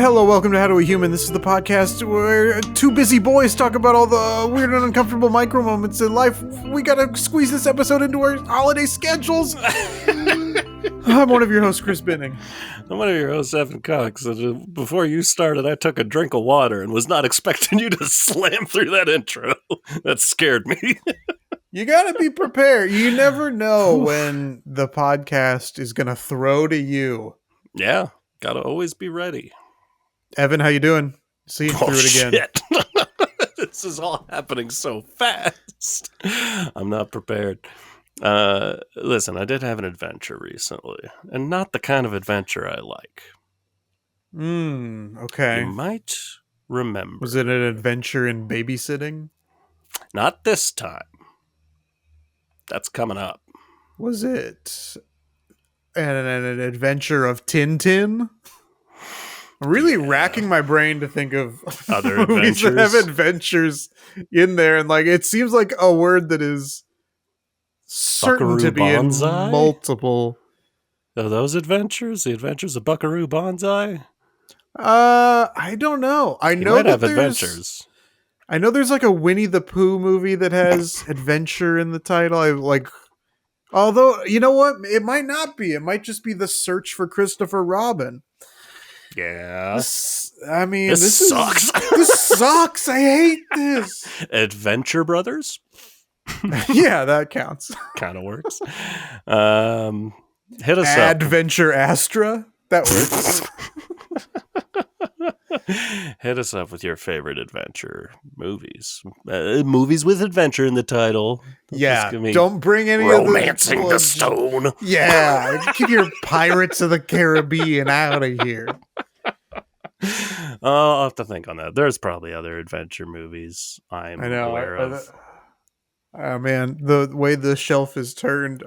Hello, welcome to HowDoWeHuman. This is the podcast where two busy boys talk about all the weird and uncomfortable micro moments in life. We gotta squeeze this episode into our holiday schedules. I'm one of your hosts, Chris Binning. I'm one of your hosts, Evan Cox. Before you started, I took a drink of water and was not expecting you to slam through that intro. That scared me. You gotta be prepared. You never know when the podcast is gonna throw to you. Yeah, gotta always be ready. Evan, how you doing? See you through it again. Shit. This is all happening so fast. I'm not prepared. Listen, I did have an adventure recently, and not the kind of adventure I like. Okay. You might remember. Was it an adventure in babysitting? Not this time. That's coming up. Was it an adventure of Tintin? I'm really racking my brain to think of Other movies that have adventures in there, and like it seems like a word that is certain Buckaroo to be Banzai? in multiple. Are those adventures? The Adventures of Buckaroo Banzai? I don't know. I You know might that have there's. adventures. I know there's like a Winnie the Pooh movie that has adventure in the title. I like. Although, you know what? It might not be. It might just be The Search for Christopher Robin. Yeah. This sucks. This sucks. I hate this. Adventure Brothers? Yeah, that counts. Kind of works. Hit us up. Adventure Astra? That works. Hit us up with your favorite adventure movies. Movies with adventure in the title. Yeah, don't bring any of the... Romancing the Stone. Yeah, keep your Pirates of the Caribbean out of here. I'll have to think on that. There's probably other adventure movies I'm aware of. Man, the way the shelf is turned,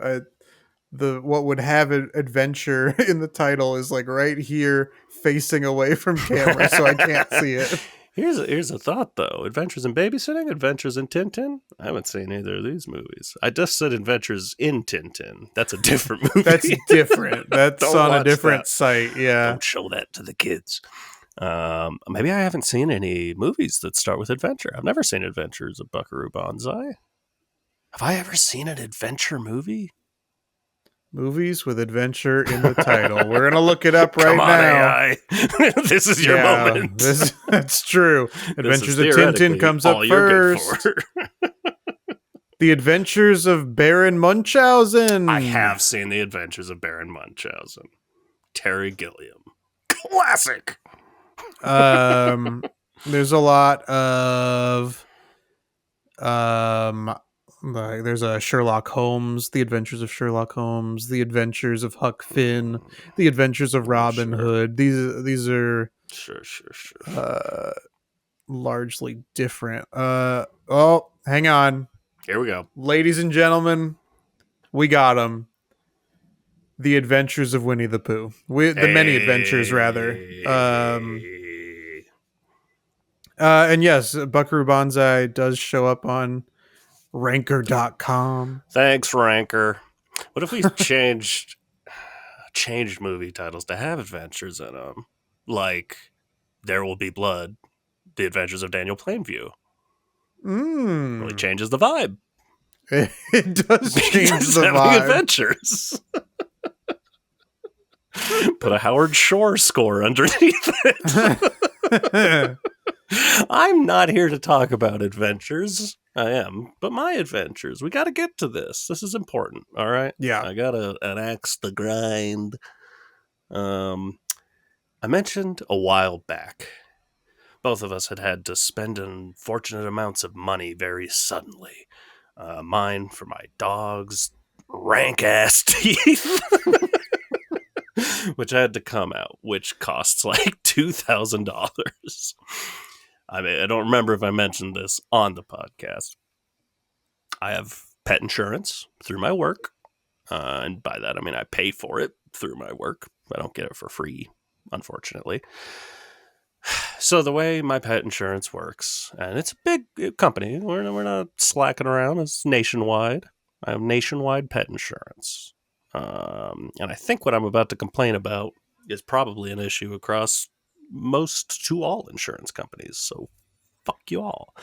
what would have adventure in the title is like right here, facing away from camera, so I can't see it. Here's a thought though: Adventures in Babysitting, Adventures in Tintin. I haven't seen either of these movies. I just said Adventures in Tintin. That's a different movie. That's different. That's on a different site. Yeah, don't show that to the kids. Maybe I haven't seen any movies that start with adventure. I've never seen Adventures of Buckaroo Banzai. Have I ever seen an adventure movie? Movies with adventure in the title. We're going to look it up right now. AI. This is your moment. That's true. Adventures of Tintin comes up first. The Adventures of Baron Munchausen. I have seen The Adventures of Baron Munchausen. Terry Gilliam. Classic. There's a lot of there's a Sherlock Holmes, The Adventures of Sherlock Holmes, The Adventures of Huck Finn, The Adventures of Robin Hood. These are largely different. Hang on. Here we go. Ladies and gentlemen, we got them. The Adventures of Winnie the Pooh. The Many Adventures, rather. And yes, Buckaroo Banzai does show up on Ranker.com. Thanks, Ranker. What if we changed movie titles to have adventures in them? Like There Will Be Blood, The Adventures of Daniel Plainview. Really changes the vibe. It does change the vibe. Adventures. Put a Howard Shore score underneath it. I'm not here to talk about adventures. I am, but my adventures. We got to get to this. This is important. All right. Yeah. I got an axe to grind. I mentioned a while back, both of us had to spend unfortunate amounts of money very suddenly. Mine for my dog's rank ass teeth. Which had to come out, which costs like $2,000. I mean, I don't remember if I mentioned this on the podcast. I have pet insurance through my work. And by that, I mean I pay for it through my work. I don't get it for free, unfortunately. So the way my pet insurance works, and it's a big company. We're not slacking around. It's nationwide. I have nationwide pet insurance. And I think what I'm about to complain about is probably an issue across most to all insurance companies. So fuck you all.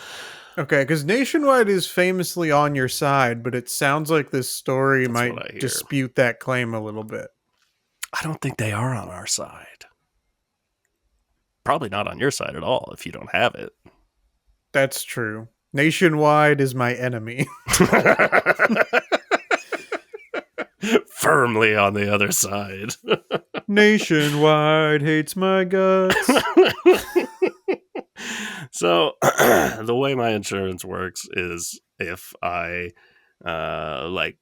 Okay, because Nationwide is famously on your side, but it sounds like this story That's what I might hear. dispute that claim a little bit. I don't think they are on our side. Probably not on your side at all if you don't have it. That's true. Nationwide is my enemy. Firmly on the other side. Nationwide hates my guts. So the way my insurance works is if I like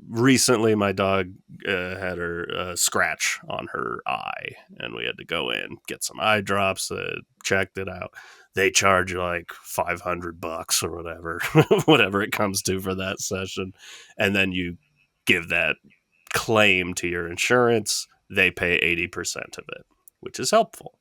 recently my dog had her scratch on her eye, and we had to go in, get some eye drops, checked it out. They charge like $500 or whatever whatever it comes to for that session, and then you give that claim to your insurance. They pay 80% of it, which is helpful.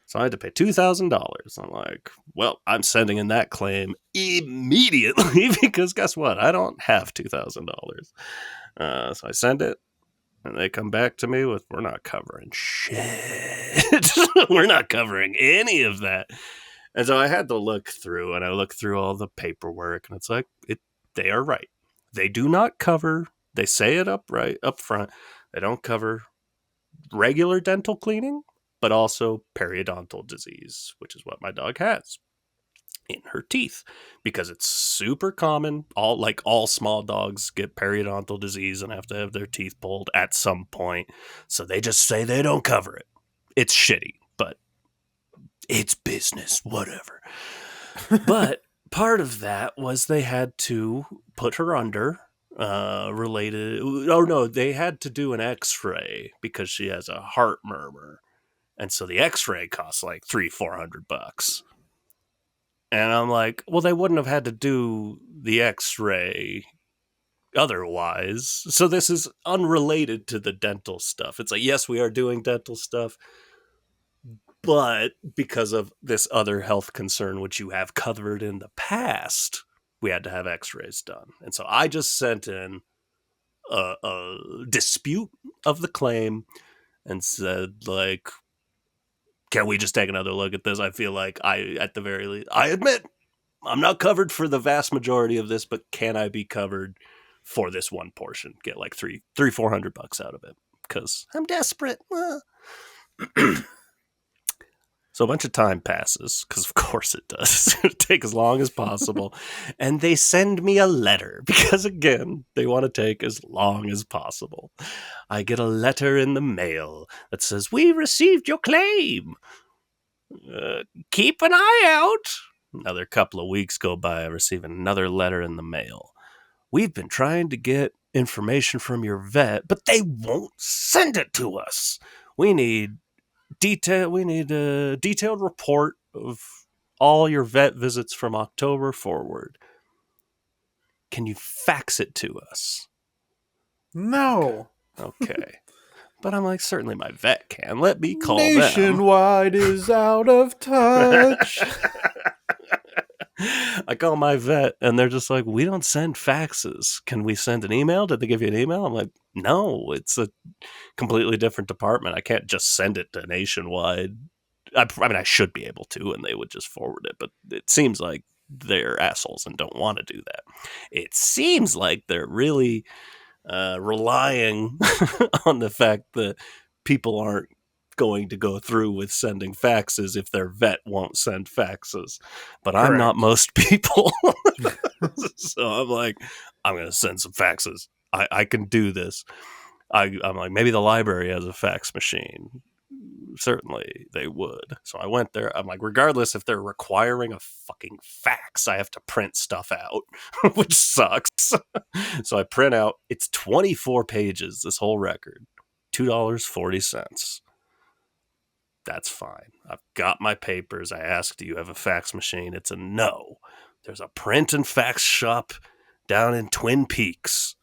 So I had to pay $2,000. I'm like, well, I'm sending in that claim immediately because guess what? I don't have $2,000. So I send it, and they come back to me with, we're not covering shit. We're not covering any of that. And so I had to look through, and I looked through all the paperwork, and it's like, they are right. They do not cover, they say it up front, they don't cover regular dental cleaning, but also periodontal disease, which is what my dog has in her teeth, because it's super common. All small dogs get periodontal disease and have to have their teeth pulled at some point. So they just say they don't cover it. It's shitty, but it's business, whatever. But part of that was they had to put her under they had to do an x-ray because she has a heart murmur. And so the x-ray costs like $300-$400. And I'm like, well, they wouldn't have had to do the x-ray otherwise. So this is unrelated to the dental stuff. It's like, yes, we are doing dental stuff, but because of this other health concern, which you have covered in the past, we had to have x-rays done. And so I just sent in a dispute of the claim and said, like, can we just take another look at this? I feel like at the very least, I admit I'm not covered for the vast majority of this, but can I be covered for this one portion? Get like $400 out of it because I'm desperate. So a bunch of time passes, because of course it does. It takes as long as possible. And they send me a letter, because again, they want to take as long as possible. I get a letter in the mail that says, we received your claim. Keep an eye out. Another couple of weeks go by, I receive another letter in the mail. We've been trying to get information from your vet, but they won't send it to us. We need a detailed report of all your vet visits from October forward. Can you fax it to us? No. Okay. But I'm like, certainly my vet can. Let me call Nationwide is out of touch. I call my vet, and they're just like, we don't send faxes. Can we send an email? Did they give you an email? I'm like, no, it's a completely different department. I can't just send it to Nationwide. I mean, I should be able to, and they would just forward it, but it seems like they're assholes and don't want to do that. It seems like they're really relying on the fact that people aren't going to go through with sending faxes if their vet won't send faxes. But correct. I'm not most people. So I'm like, I'm going to send some faxes. I can do this. I'm like, maybe the library has a fax machine. Certainly they would. So I went there. I'm like, regardless if they're requiring a fucking fax, I have to print stuff out, which sucks. So I print out, it's 24 pages, this whole record, $2.40. That's fine. I've got my papers. I asked, do you have a fax machine? It's a no. There's a print and fax shop down in Twin Peaks.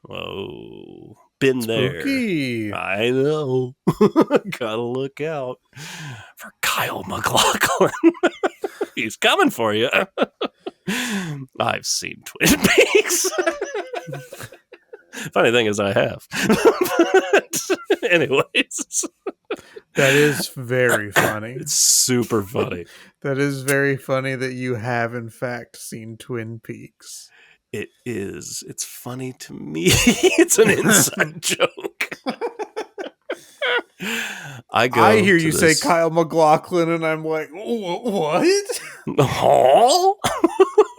Whoa. Been Spooky. There. I know. Gotta look out for Kyle MacLachlan. He's coming for you. I've seen Twin Peaks. Funny thing is I have. Anyways. That is very funny. It's super funny. That is very funny that you have, in fact, seen Twin Peaks. It is. It's funny to me. It's an inside joke. I hear you say this... Kyle MacLachlan, and I'm like, what? Oh?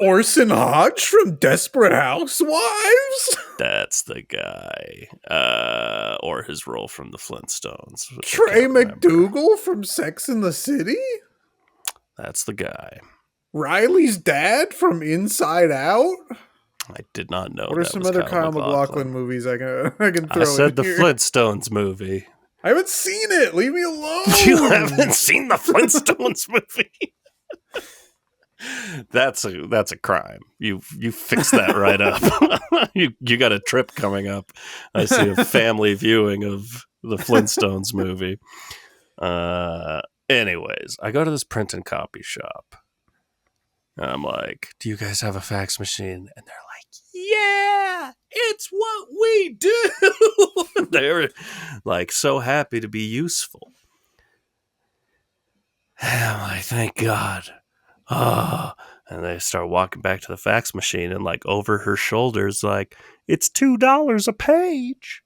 Orson Hodge from Desperate Housewives? That's the guy. Or his role from the Flintstones. Trey McDougal from Sex and the City? That's the guy. Riley's dad from Inside Out? I did not know. What are some other Kyle MacLachlan movies I can throw in? I said the here? Flintstones movie. I haven't seen it. Leave me alone. You haven't seen the Flintstones movie? That's a crime. You fix that right up. you got a trip coming up. I see a family viewing of the Flintstones movie. Anyways, I go to this print and copy shop. And I'm like, do you guys have a fax machine? And they're like, yeah, it's what we do. They're like so happy to be useful. And I'm like, thank God. Oh, and they start walking back to the fax machine, and like over her shoulders, like, it's $2 a page.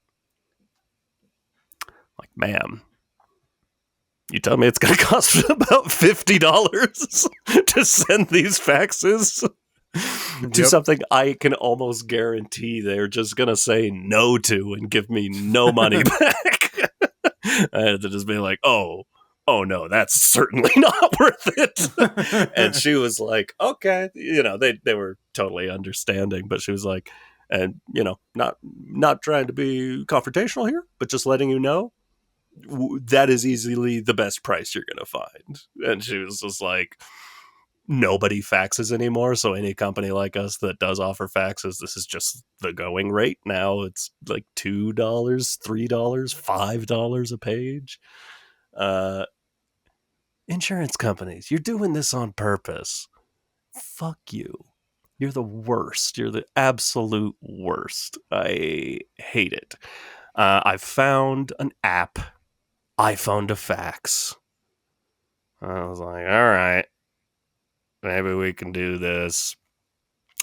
Like, ma'am, you tell me it's going to cost about $50 to send these faxes to something I can almost guarantee they're just going to say no to and give me no money back. I had to just be like, oh no, that's certainly not worth it. And she was like, okay, they were totally understanding, but she was like, and not trying to be confrontational here, but just letting you know, that is easily the best price you're going to find. And she was just like, nobody faxes anymore. So any company like us that does offer faxes, this is just the going rate now. It's like $2, $3, $5 a page. Insurance companies, you're doing this on purpose. Fuck you. You're the worst. You're the absolute worst. I hate it. I found an app. iPhone to fax. I was like, all right, maybe we can do this.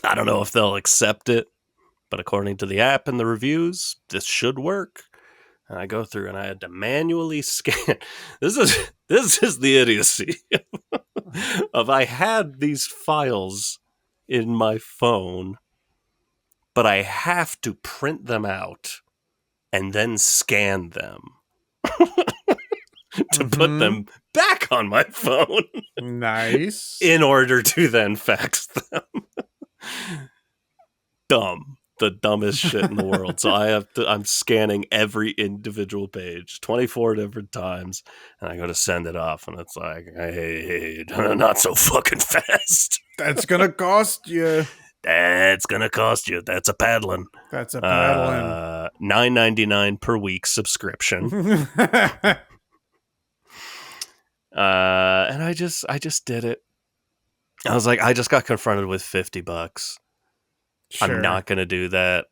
I don't know if they'll accept it, but according to the app and the reviews, this should work. And I go through and I had to manually scan. This is the idiocy of I had these files in my phone, but I have to print them out and then scan them to put them back on my phone. Nice. In order to then fax them. Dumb. The dumbest shit in the world. So I'm scanning every individual page 24 different times, and I go to send it off, and it's like, hey, not so fucking fast. That's gonna cost you. That's gonna cost you. That's a paddling. That's a paddling. $9.99 per week subscription. And I just did it. I was like, I just got confronted with $50. Sure. I'm not going to do that.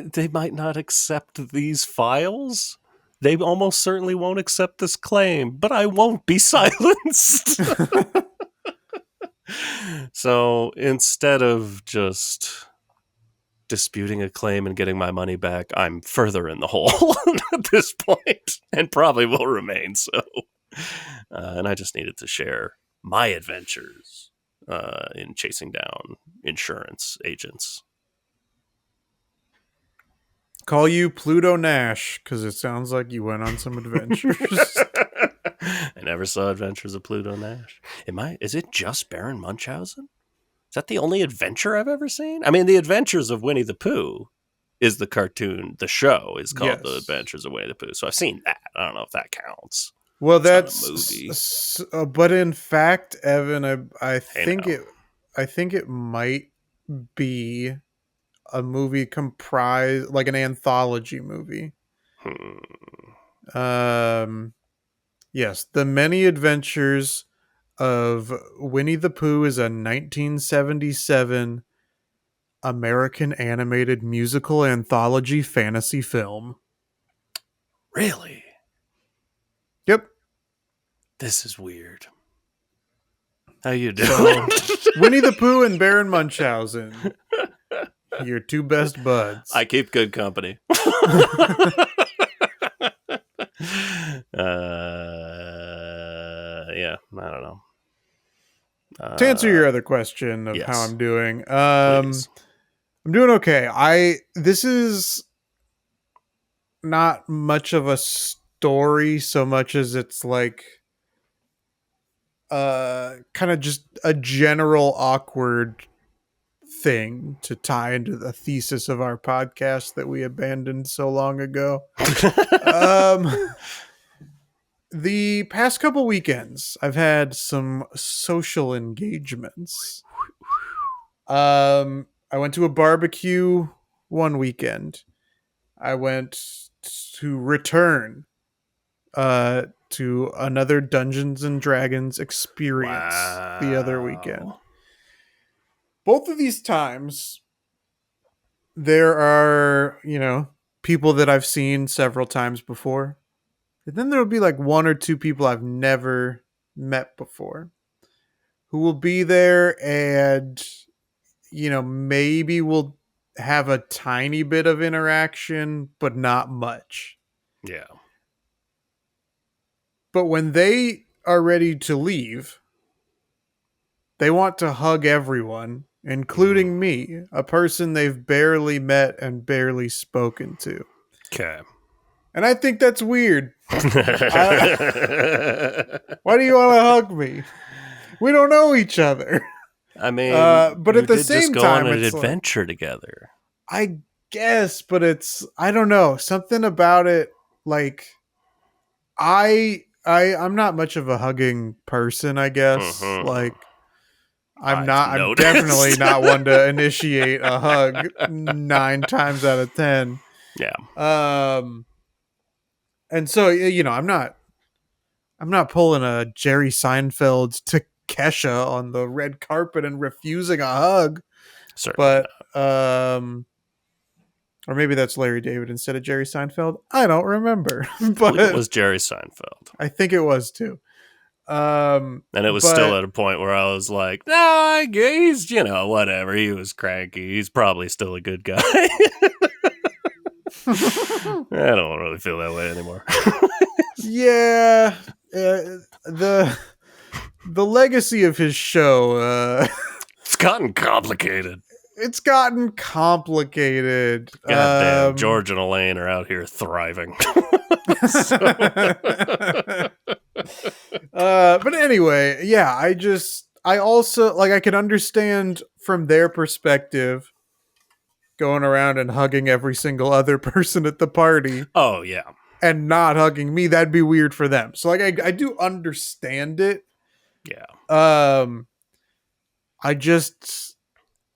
They might not accept these files. They almost certainly won't accept this claim, but I won't be silenced. So instead of just disputing a claim and getting my money back, I'm further in the hole at this point, and probably will remain so. And I just needed to share my adventures in chasing down insurance agents. Call you Pluto Nash, because it sounds like you went on some adventures. I never saw Adventures of Pluto Nash. Is it just Baron Munchausen? Is that the only adventure I've ever seen? I mean, The Adventures of Winnie the Pooh is the cartoon. The show is called The Adventures of Winnie the Pooh. So I've seen that. I don't know if that counts. Well, that's but in fact, Evan, I think it might be a movie comprised like an anthology movie. Yes, The Many Adventures of Winnie the Pooh is a 1977 American animated musical anthology fantasy film. Really? This is weird. How you doing? Winnie the Pooh and Baron Munchausen. Your two best buds. I keep good company. Yeah, I don't know. To answer your other question of yes. how I'm doing, Please. I'm doing okay. This is not much of a story so much as it's like kind of just a general awkward thing to tie into the thesis of our podcast that we abandoned so long ago. The past couple weekends, I've had some social engagements. I went to a barbecue one weekend. I went to return to another Dungeons and Dragons experience the other weekend. Both of these times, there are, people that I've seen several times before. And then there will be like one or two people I've never met before who will be there and, maybe we'll have a tiny bit of interaction, but not much. Yeah. But when they are ready to leave, they want to hug everyone, including me, a person they've barely met and barely spoken to. Okay. And I think that's weird. Why do you want to hug me? We don't know each other. I mean, but at the same time, on an it's adventure together. I guess, but I don't know, something about it. Like, I'm not much of a hugging person, I guess. Like, I'm definitely not one to initiate a hug 9 times out of 10. Yeah. And so, I'm not pulling a Jerry Seinfeld to Kesha on the red carpet and refusing a hug. Certainly but, or maybe that's Larry David instead of Jerry Seinfeld. I don't remember. But it was Jerry Seinfeld. I think it was too. And it was still at a point where I was like, no, he's, whatever. He was cranky. He's probably still a good guy. I don't really feel that way anymore. Yeah. The legacy of his show. It's gotten complicated. Goddamn, George and Elaine are out here thriving. But anyway, yeah, I also, like, I can understand from their perspective going around and hugging every single other person at the party. Oh, yeah. And not hugging me. That'd be weird for them. So, like, I do understand it. Yeah. I just,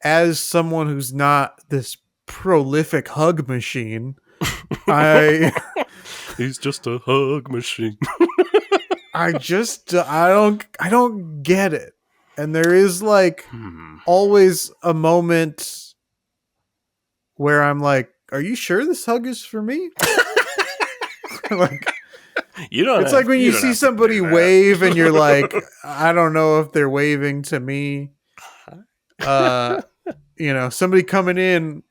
as someone who's not this prolific hug machine, he's just a hug machine. I don't get it. And there is like always a moment where I'm like, are you sure this hug is for me? Like, it's like when you see somebody wave and you're like, I don't know if they're waving to me. Somebody coming in,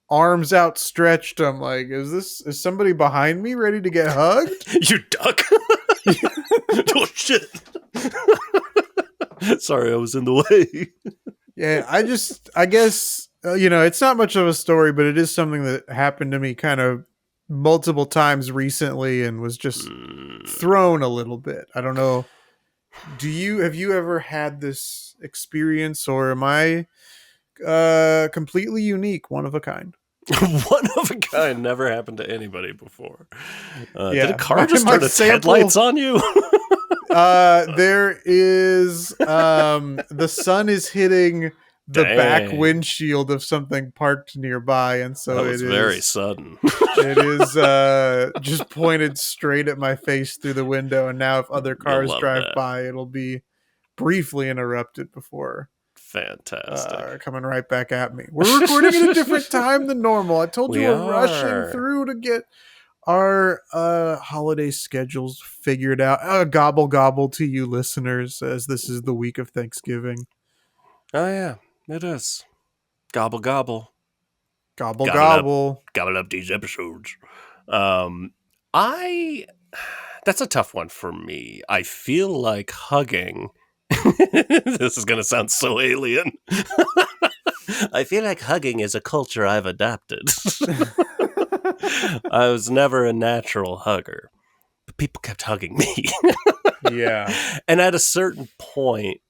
arms outstretched. I'm like, is somebody behind me ready to get hugged? You duck. Oh shit. Sorry, I was in the way. Yeah, I guess, it's not much of a story, but it is something that happened to me kind of multiple times recently and was just thrown a little bit. I don't know. Have you ever had this experience, or am I completely unique, one of a kind? One of a kind, never happened to anybody before. Did a car just turn its headlights on you? There is the sun is hitting the back windshield of something parked nearby, and so it is very sudden. It is just pointed straight at my face through the window, and now if other cars drive by, it'll be briefly interrupted before fantastic coming right back at me. We're recording at a different time than normal. I told you we're rushing through to get our holiday schedules figured out. Gobble gobble to you listeners, as this is the week of Thanksgiving. Oh yeah, it is. Gobble gobble. Gobble Gobble up. gobble. Gobble up these episodes. I That's a tough one for me. I feel like hugging. This is gonna sound so alien. I feel like hugging is a culture I've adapted. I was never a natural hugger, but people kept hugging me. Yeah. And at a certain point,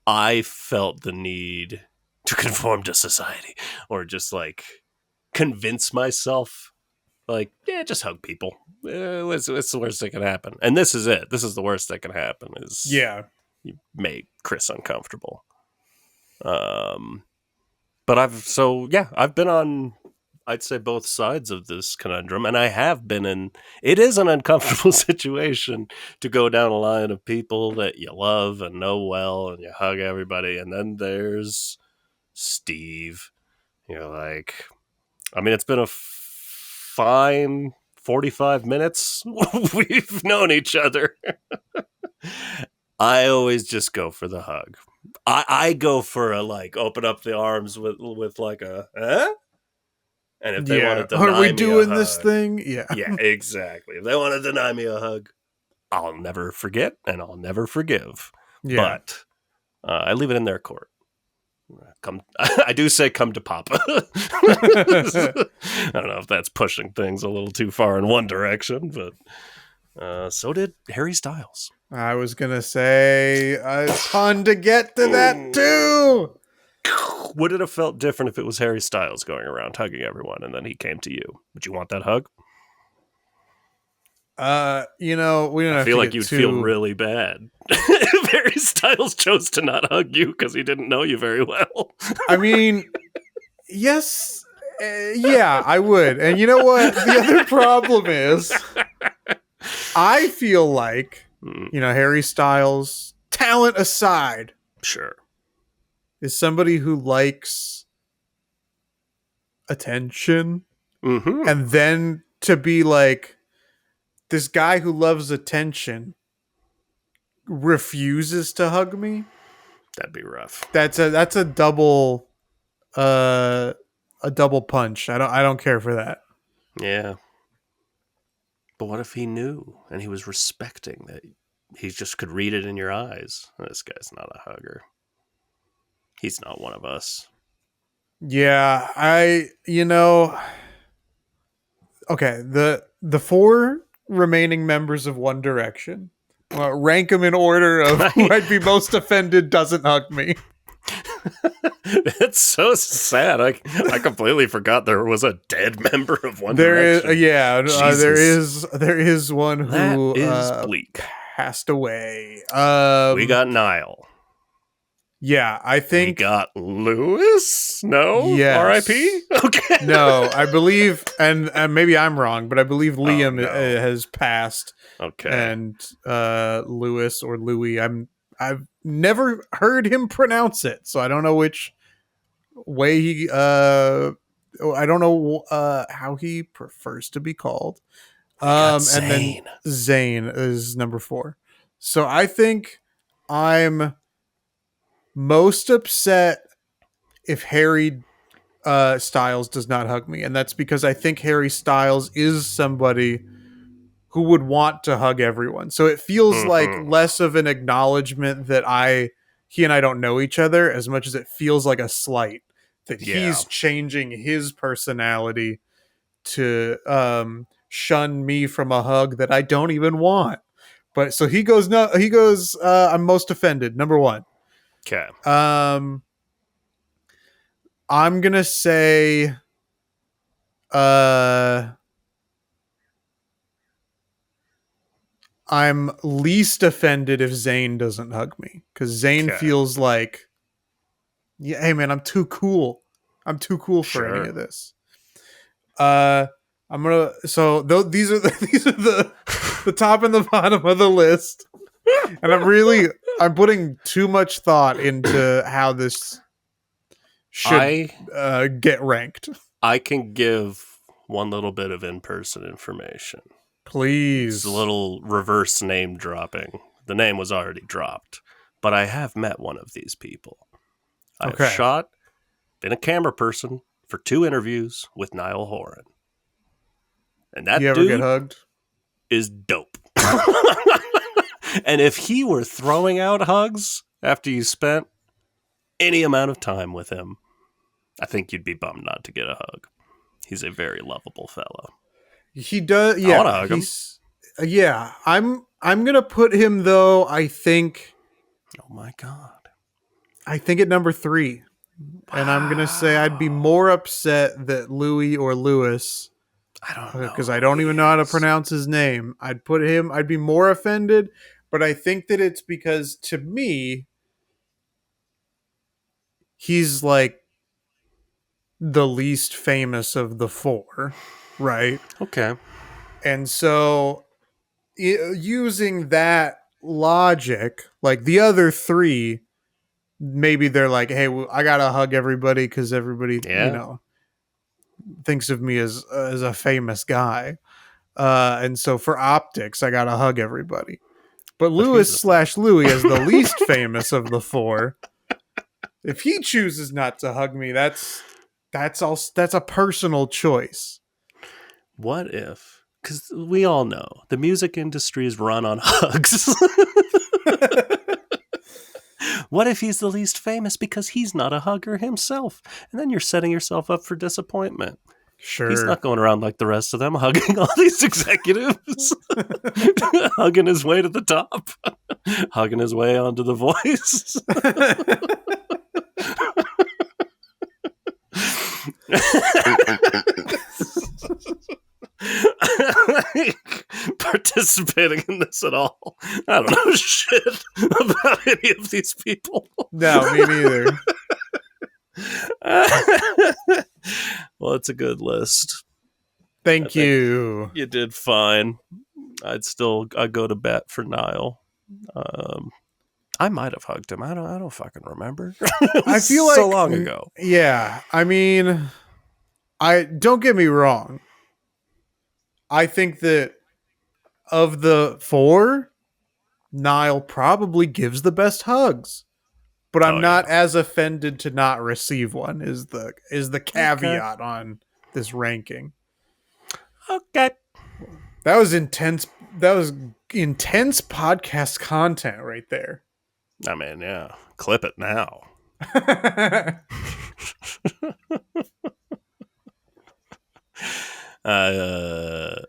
I felt the need to conform to society or just like convince myself, like, yeah, just hug people. What's the worst that can happen? And this is it. This is the worst that can happen is Yeah. you make Chris uncomfortable. But I've been on, I'd say, both sides of this conundrum, and I have been in. It is an uncomfortable situation to go down a line of people that you love and know well, and you hug everybody, and then there's Steve. You're like, I mean, it's been a fine 45 minutes. We've known each other. I always just go for the hug. I go for a like open up the arms with like a and if they want to deny Are we me doing a this hug, thing? Yeah. yeah, exactly. If they want to deny me a hug, I'll never forget and I'll never forgive. Yeah. But I leave it in their court. Come, I do say come to Papa. I don't know if that's pushing things a little too far in one direction, but so did Harry Styles. I was gonna say it's fun to get to that too. Would it have felt different if it was Harry Styles going around hugging everyone and then he came to you? Would you want that hug? We don't have I feel to like get you'd too... feel really bad if Harry Styles chose to not hug you because he didn't know you very well. I mean, yes, yeah, I would. And you know what? The other problem is, I feel like, Harry Styles, talent aside, Sure. is somebody who likes attention. Mm-hmm. And then to be like, this guy who loves attention refuses to hug me. That'd be rough. That's a double punch. I don't care for that. Yeah. But what if he knew and he was respecting that he just could read it in your eyes? This guy's not a hugger. He's not one of us. Yeah, okay, the four remaining members of One Direction. Rank them in order of who I'd be most offended doesn't hug me. It's so sad. I completely forgot there was a dead member of One Direction. There is one who that is bleak. Passed away. We got Niall. Yeah, I think we got Lewis. No, yes. R.I.P. Okay, no, I believe, and maybe I'm wrong, but I believe Liam has passed. Okay, and Lewis or Louis, I've never heard him pronounce it, so I don't know which way he. I don't know how he prefers to be called. And then Zayn is number 4. So I think I'm most upset if Harry Styles does not hug me, and that's because I think Harry Styles is somebody who would want to hug everyone. So it feels like less of an acknowledgement that he and I don't know each other as much as it feels like a slight that he's changing his personality to shun me from a hug that I don't even want. But so he goes, I'm most offended. Number 1. Okay. I'm going to say I'm least offended if Zayn doesn't hug me, because Zayn feels like, yeah, hey man, I'm too cool. I'm too cool for any of this. These are the top and the bottom of the list, and I'm putting too much thought into how this should get ranked. I can give one little bit of in-person information. Please. It's a little reverse name dropping. The name was already dropped, but I have met one of these people. I've been a camera person for 2 interviews with Niall Horan. And that you ever get hugged? Is dope. And if he were throwing out hugs after you spent any amount of time with him, I think you'd be bummed not to get a hug. He's a very lovable fellow. He does. Yeah, I want to hug him. Yeah, I'm gonna put him though. I think. Oh my god! I think at number 3, and I'm gonna say I'd be more upset that Louis or Lewis. I don't know because I don't even know how to pronounce his name. I'd be more offended, but I think that it's because to me, he's like the least famous of the 4, right? Okay. And so using that logic, like the other 3, maybe they're like, hey, I gotta hug everybody because everybody, thinks of me as a famous guy. And so for optics, I gotta hug everybody. But Lewis/Louis is the least famous of the 4. If he chooses not to hug me, that's a personal choice. What if? Because we all know the music industry is run on hugs. What if he's the least famous because he's not a hugger himself? And then you're setting yourself up for disappointment. Sure. He's not going around like the rest of them, hugging all these executives, hugging his way to the top, hugging his way onto The Voice. Participating in this at all. I don't know shit about any of these people. No, me neither. Well, it's a good list. Thank you. You did fine. I'd go to bat for Niall. I might have hugged him. I don't fucking remember. I feel like so long ago. Yeah, I mean, I don't get me wrong. I think that of the 4, Niall probably gives the best hugs. But I'm not as offended to not receive one is the caveat on this ranking. Okay. That was intense podcast content right there. I mean, yeah. Clip it now.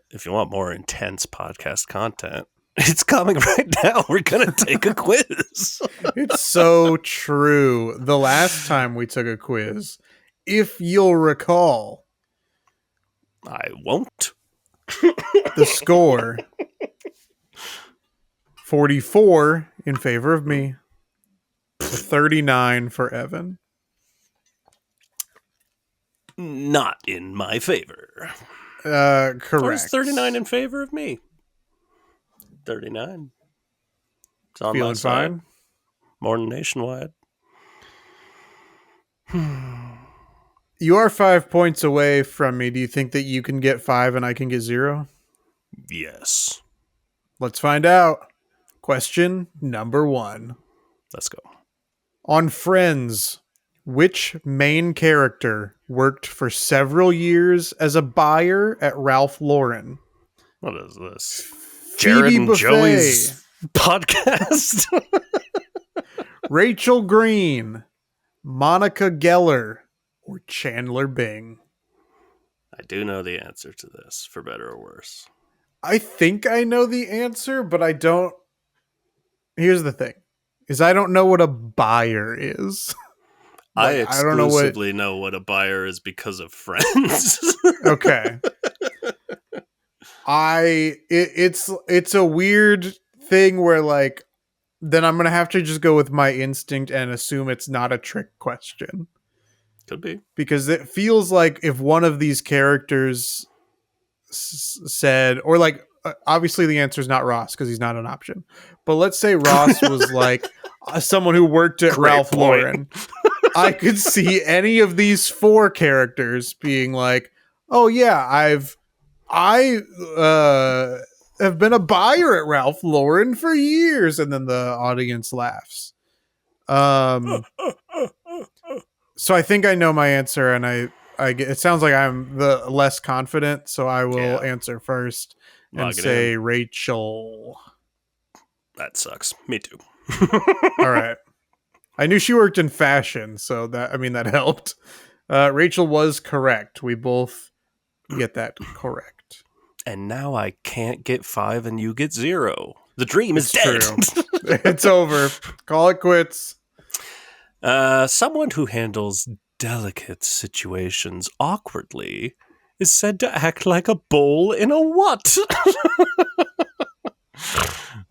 If you want more intense podcast content, it's coming right now. We're going to take a quiz. It's so true. The last time we took a quiz, if you'll recall, I won't. The score 44 in favor of me, 39 for Evan. Not in my favor. Correct. Or is 39 in favor of me? 39. It's on Feeling my side. fine? More than nationwide. You are 5 points away from me. Do you think that you can get 5 and I can get 0? Yes. Let's find out. Question number 1. Let's go. On Friends, which main character worked for several years as a buyer at Ralph Lauren? What is this? Phoebe Jared and Buffet, Joey's podcast? Rachel Green, Monica Geller, or Chandler Bing? I do know the answer to this, for better or worse. I think I know the answer, but I don't. Here's the thing, is I don't know what a buyer is. I exclusively know what a buyer is because of Friends. Okay. It's a weird thing where like then I'm gonna have to just go with my instinct and assume it's not a trick question. Could be, because it feels like if one of these characters said, or like obviously the answer is not Ross because he's not an option, but let's say Ross was like someone who worked at Ralph Lauren. I could see any of these 4 characters being like, Oh yeah, I have been a buyer at Ralph Lauren for years, and then the audience laughs. So I think I know my answer, and it sounds like I'm the less confident, so I will Yeah, answer first and log it in. say Rachel. That sucks. Me too. All right. I knew she worked in fashion, so that helped. Rachel was correct. We both get that correct. And now I can't get 5 and you get 0. The dream is It's dead. true. It's over. Call it quits. Someone who handles delicate situations awkwardly is said to act like a bull in a what?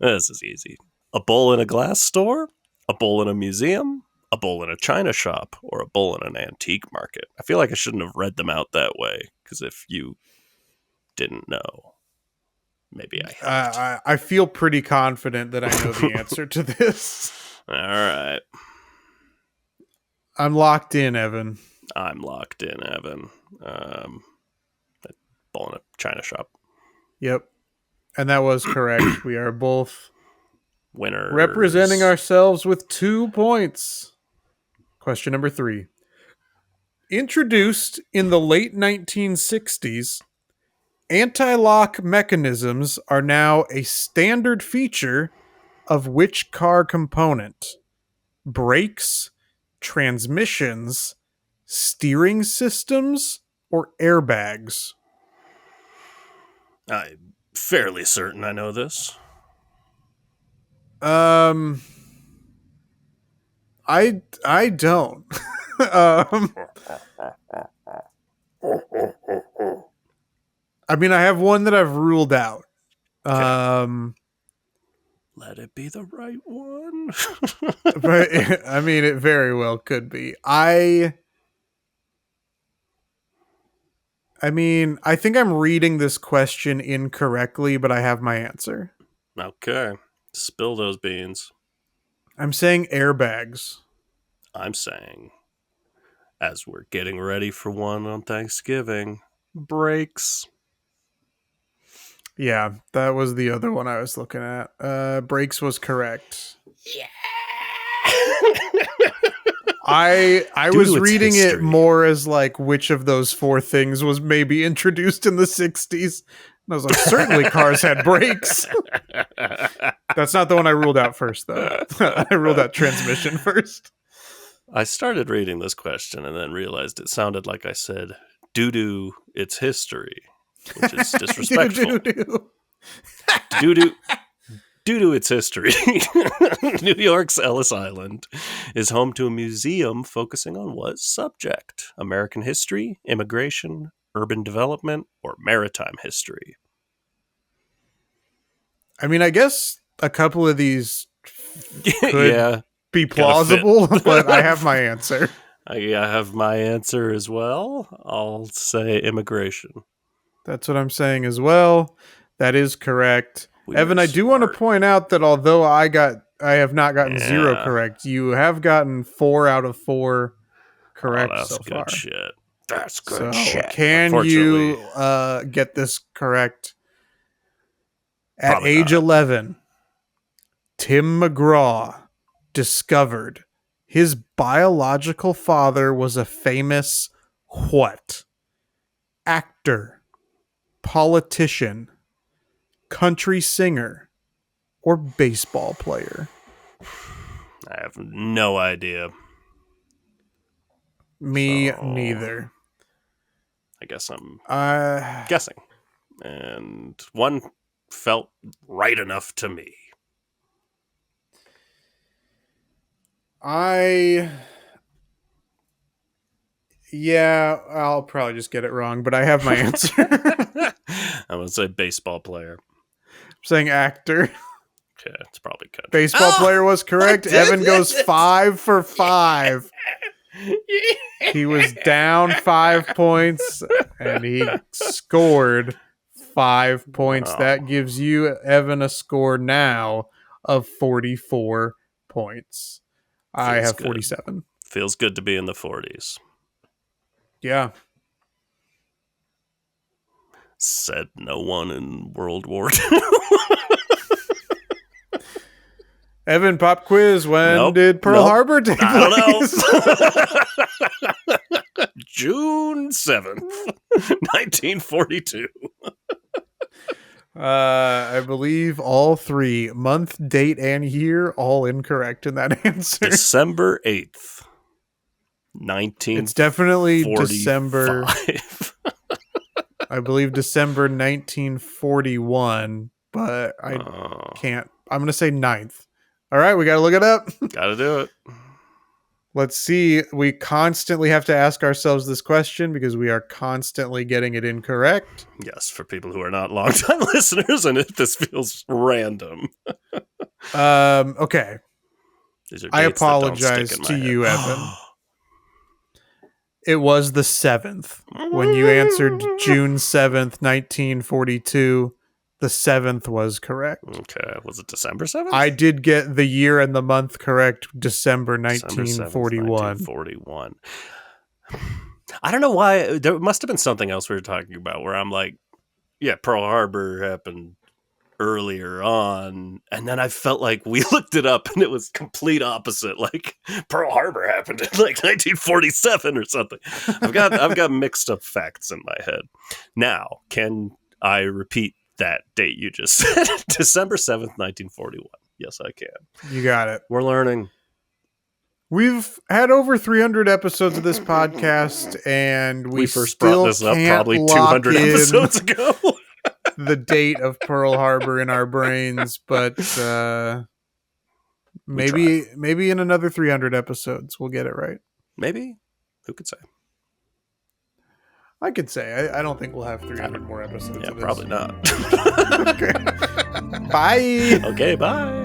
This is easy. A bull in a glass store? A bull in a museum? A bull in a china shop? Or a bull in an antique market? I feel like I shouldn't have read them out that way, because if you didn't know, maybe I helped. I feel pretty confident that I know the answer to this. All right. I'm locked in, Evan. I'm locked in, Evan. Bull in a china shop. Yep. And that was correct. We are both Winners. representing ourselves with 2 points. Question number 3. Introduced in the late 1960s, anti-lock mechanisms are now a standard feature of which car component? Brakes, transmissions, steering systems, or airbags? I'm fairly certain I know this. I don't. um, I mean, I have one that I've ruled out. Okay. Let it be the right one. But I mean, it very well could be. I mean, I think I'm reading this question incorrectly, but I have my answer. Okay. Spill those beans. I'm saying airbags. I'm saying, as we're getting ready for one on Thanksgiving, brakes. Yeah, that was the other one I was looking at. Brakes was correct. Yeah. I Due was to its reading it history. more as like which of those 4 things was maybe introduced in the 60s. And I was like, certainly cars had brakes. That's not the one I ruled out first, though. I ruled out transmission first. I started reading this question and then realized it sounded like I said, due to its history, which is disrespectful. Due to its history, New York's Ellis Island is home to a museum focusing on what subject? American history, immigration, urban development, or maritime history? I mean, I guess a couple of these could Yeah, be gotta fit. plausible, but I have my answer. I have my answer as well. I'll say immigration. That's what I'm saying as well. That is correct. We Evan, were I do want to smart. point out that although I have not gotten 0 Yeah. correct, you have gotten 4 out of 4 Oh, correct that's so good far. shit. That's So good shit. can Unfortunately, you get this correct? At probably age not. 11, Tim McGraw discovered his biological father was a famous what? Actor, politician, country singer, or baseball player? I have no idea. Me So, neither. I guess I'm Uh, guessing. And one felt right enough to me. Yeah, I'll probably just get it wrong, but I have my answer. I'm going to say baseball player. Saying actor. Okay, it's probably country. Baseball player was correct. Evan goes 5 for 5. He was down 5 points and he scored 5 points. Oh. That gives you, Evan, a score now of 44 points. I have 47. Feels good to be in the 40s. Yeah. Said no one in World War II. Evan, pop quiz. When Nope. did Pearl Harbor take place? I don't know. June 7th, 1942. I believe all three, month, date, and year, all incorrect in that answer. December 8th, 1945. It's definitely December. I believe December 1941, but I can't. I'm going to say 9th. All right, we got to look it up. Gotta do it. Let's see. We constantly have to ask ourselves this question because we are constantly getting it incorrect. Yes, for people who are not longtime listeners, and if this feels random. Okay. These are I dates that don't apologize stick in to my you, head. Evan. It was the 7th. When you answered June 7th, 1942, the 7th was correct. Okay. Was it December 7th? I did get the year and the month correct, December 1941. 1941. I don't know why. There must have been something else we were talking about where I'm like, yeah, Pearl Harbor happened earlier on, and then I felt like we looked it up and it was complete opposite. Like Pearl Harbor happened in like 1947 or something. I've got mixed up facts in my head. Now, can I repeat that date you just said? December 7th, 1941. Yes, I can. You got it. We're learning. We've had over 300 episodes of this podcast, and we first brought this up probably 200 episodes ago. The date of Pearl Harbor in our brains, but maybe in another 300 episodes we'll get it right. Maybe. Who could say? I could say. I don't think we'll have 300 more episodes. Yeah, of this. probably not. Okay. Bye. Okay, bye.